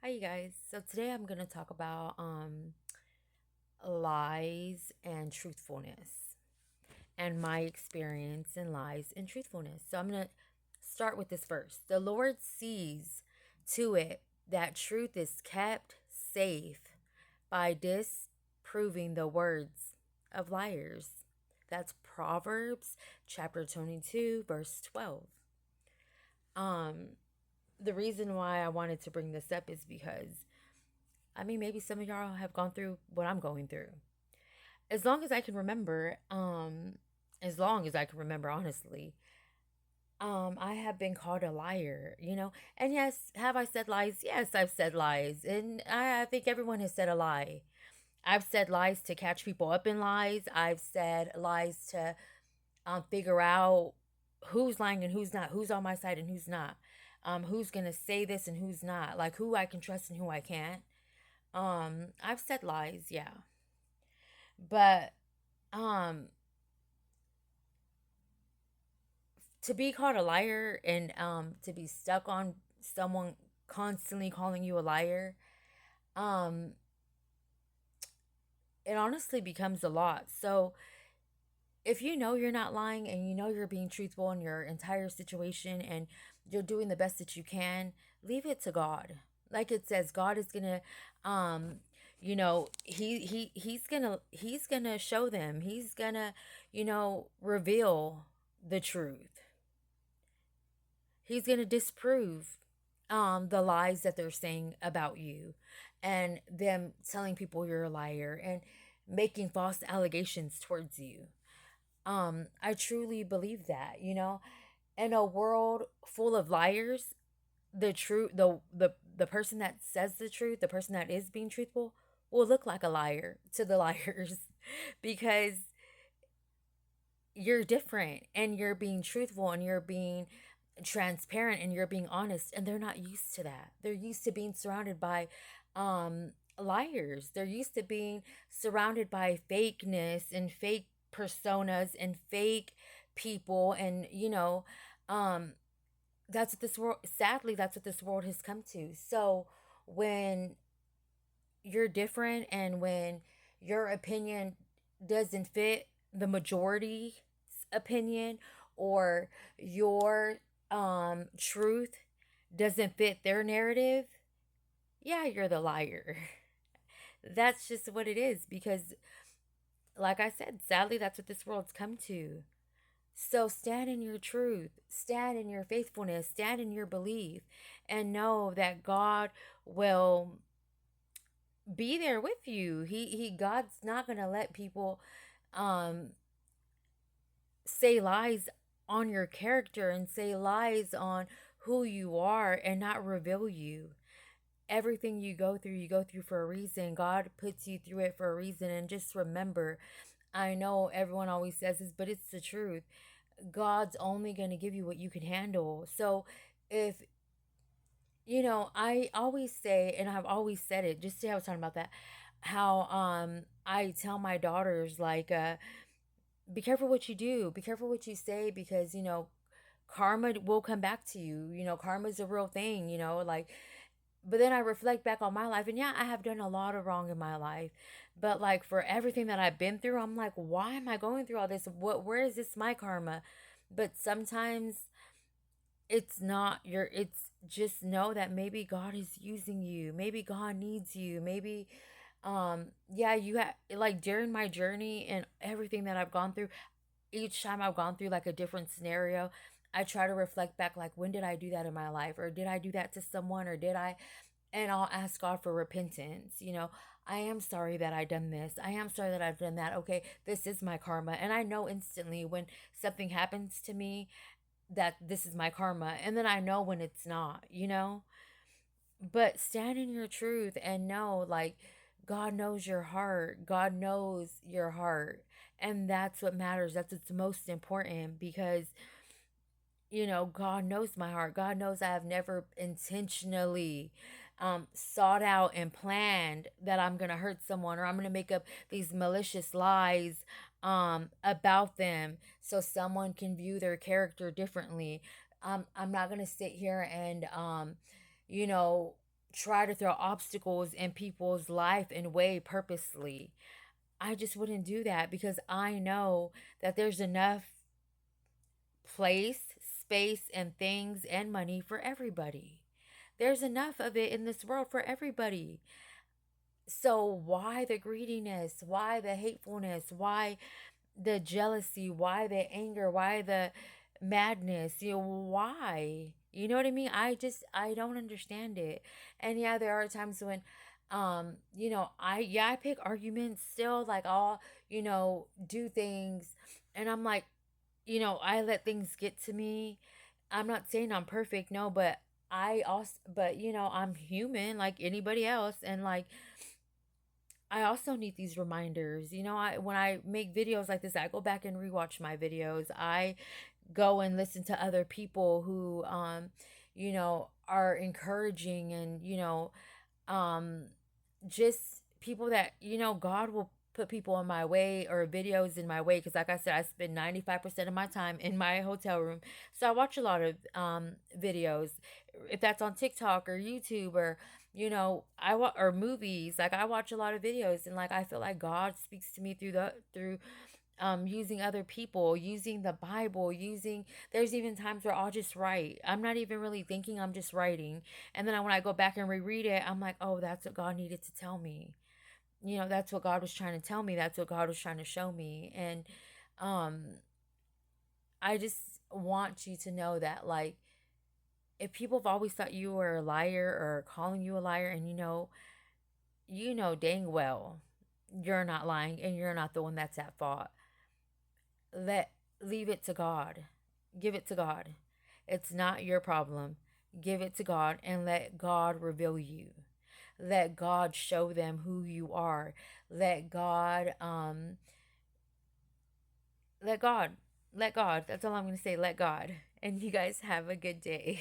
Hi, you guys. So today I'm going to talk about lies and truthfulness and my experience in lies and truthfulness. So I'm going to start with this first. The Lord sees to it that truth is kept safe by disproving the words of liars. That's Proverbs chapter 22, verse 12. Um, the reason why I wanted to bring this up is because maybe some of y'all have gone through what I'm going through. As long as I can remember, honestly, I have been called a liar. And yes, have I said lies? Yes, I've said lies. And I think everyone has said a lie. I've said lies to catch people up in lies. I've said lies to figure out who's lying and who's not, who's on my side and who's not, who's going to say this and who's not, like who I can trust and who I can't. I've said lies, yeah. But um to be called a liar and to be stuck on someone constantly calling you a liar, um it honestly becomes a lot. So if you know you're not lying and you know you're being truthful in your entire situation and you're doing the best that you can, leave it to God. Like it says, God is gonna he's gonna show them. He's gonna, reveal the truth. He's gonna disprove the lies that they're saying about you and them telling people you're a liar and making false allegations towards you. I truly believe that, in a world full of liars, the truth, the person that says the truth, the person that is being truthful, will look like a liar to the liars because you're different and you're being truthful and you're being transparent and you're being honest, and they're not used to that. They're used to being surrounded by liars. They're used to being surrounded by fakeness and fake personas and fake people, and um that's what this world, sadly, that's what this world has come to. So when you're different and when your opinion doesn't fit the majority's opinion, or your truth doesn't fit their narrative, yeah, you're the liar. That's just what it is, because like I said, sadly, that's what this world's come to. So stand in your truth, stand in your faithfulness, stand in your belief, and know that God will be there with you. God's not going to let people um say lies on your character and say lies on who you are and not reveal you. Everything you go through for a reason. God puts you through it for a reason. And just remember, I know everyone always says this, but it's the truth. God's only going to give you what you can handle. So if I always say, and I've always said it, just today I was talking about that, how I tell my daughters, like, be careful what you do, be careful what you say, because karma will come back to you. Karma's a real thing, like. But then I reflect back on my life, and yeah, I have done a lot of wrong in my life. But like, for everything that I've been through, I'm like, why am I going through all this? Where is this my karma? But sometimes it's not your, it's just know that maybe God is using you. Maybe God needs you. Maybe yeah, you have, like, during my journey and everything that I've gone through, each time I've gone through like a different scenario, I try to reflect back, like, when did I do that in my life? Or did I do that to someone? Or did I? And I'll ask God for repentance. I am sorry that I done this. I am sorry that I've done that. Okay, this is my karma. And I know instantly when something happens to me that this is my karma. And then I know when it's not. But stand in your truth and know, like, God knows your heart. God knows your heart. And that's what matters. That's what's most important, because God knows my heart. God knows I have never intentionally sought out and planned that I'm going to hurt someone, or I'm going to make up these malicious lies about them so someone can view their character differently. I'm not going to sit here and, you know, try to throw obstacles in people's life and way purposely. I just wouldn't do that because I know that there's enough place, space, and things and money for everybody. There's enough of it in this world for everybody. So why the greediness? Why the hatefulness? Why the jealousy? Why the anger? Why the madness? Why? You know what I mean? I don't understand it. And yeah, there are times when I pick arguments still, like I'll, do things, and I'm like, I let things get to me. I'm not saying I'm perfect, no, but I'm human like anybody else, and like I also need these reminders. When I make videos like this, I go back and rewatch my videos. I go and listen to other people who are encouraging, and um just people that God will put people in my way, or videos in my way, because like I said, I spend 95% of my time in my hotel room. So I watch a lot of videos, if that's on TikTok or YouTube, or or movies. Like I watch a lot of videos, and like I feel like God speaks to me through using other people, using the Bible, using there's even times where I'll just write. I'm not even really thinking, I'm just writing. And then when I go back and reread it, I'm like, oh, that's what God needed to tell me. That's what God was trying to tell me. That's what God was trying to show me. And um I just want you to know that, like, if people have always thought you were a liar or calling you a liar, and you know dang well you're not lying, and you're not the one that's at fault. let Leave it to God. Give it to God. It's not your problem. Give it to God and let God reveal you. Let God show them who you are. Let God let God. Let God. That's all I'm going to say. Let God. And you guys have a good day.